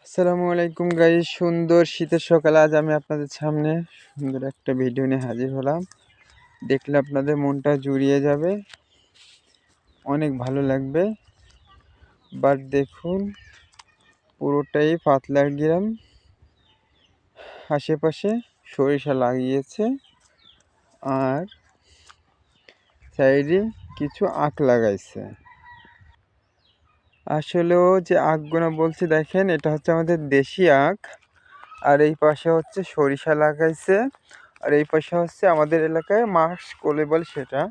আসসালামু আলাইকুম গাইস, সুন্দর শীতের সকালে আজ আমি আপনাদের সামনে সুন্দর একটা ভিডিও নিয়ে হাজির হলাম। দেখলে আপনাদের মনটা জুড়িয়ে যাবে, অনেক ভালো লাগবে। বাট দেখুন, পুরোটাই পাতলার গ্রাম, আশেপাশে সরিষা লাগিয়েছে আর সাইডে কিছু আখ লাগাইছে। আসলেও যে আখগুলো বলছি দেখেন, এটা হচ্ছে আমাদের দেশি আখ। আর এই পাশে হচ্ছে সরিষা লাগাইছে, আর এই পাশে হচ্ছে আমাদের এলাকায় মাস কোলে বলে সেটা।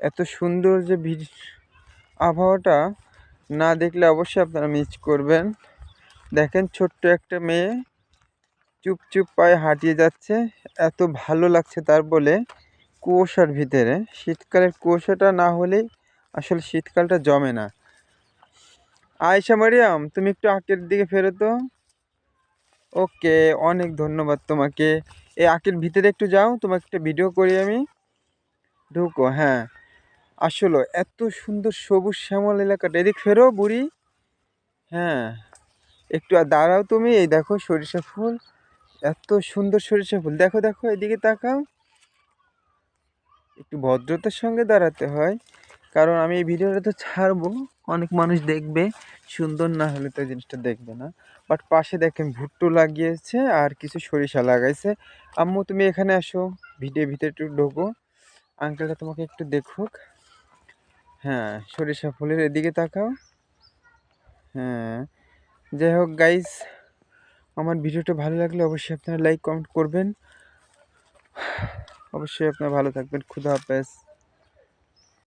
এত সুন্দর যে আবহাওয়াটা না দেখলে অবশ্যই আপনারা মিস করবেন। দেখেন, ছোট্ট একটা মেয়ে চুপ চুপ পায়ে হাঁটিয়ে যাচ্ছে, এত ভালো লাগছে তার বলে। কুয়াশার ভিতরে, শীতকালের কুয়াশাটা না হলেই আসলে শীতকালটা জমে না। আয়েশা মারিয়াম, তুমি একটু আঁকের দিকে ফেরো তো। ওকে, অনেক ধন্যবাদ তোমাকে। এই আঁকের ভিতরে একটু যাও, তোমাকে একটা ভিডিও করি আমি। ঢুকো, হ্যাঁ। আসলে এত সুন্দর সবুজ শ্যামল এলাকাটা, এদিক ফেরো বুড়ি। হ্যাঁ, একটু আর দাঁড়াও তুমি। এই দেখো সরিষা ফুল, এত সুন্দর সরিষা ফুল। দেখো দেখো, এদিকে তাকাও। একটু ভদ্রতার সঙ্গে দাঁড়াতে হয়, কারণ আমি এই ভিডিওটা তো ছাড়বো, অনেক মানুষ দেখবে। সুন্দর না হলে তো জিনিসটা দেখবে না। বাট পাশে দেখেন ভুট্টো লাগিয়েছে আর কিছু সরিষা লাগাইছে। আম্মু তুমি এখানে আসো, ভিডিওর ভিতরে একটু ঢোকো, আঙ্কেলটা তোমাকে একটু দেখুক। হ্যাঁ, সরিষা ফুলের এদিকে তাকাও। হ্যাঁ, যাই হোক গাইস, আমার ভিডিওটা ভালো লাগলে অবশ্যই আপনারা লাইক কমেন্ট করবেন। অবশ্যই আপনারা ভালো থাকবেন। খুদা হাফেজ।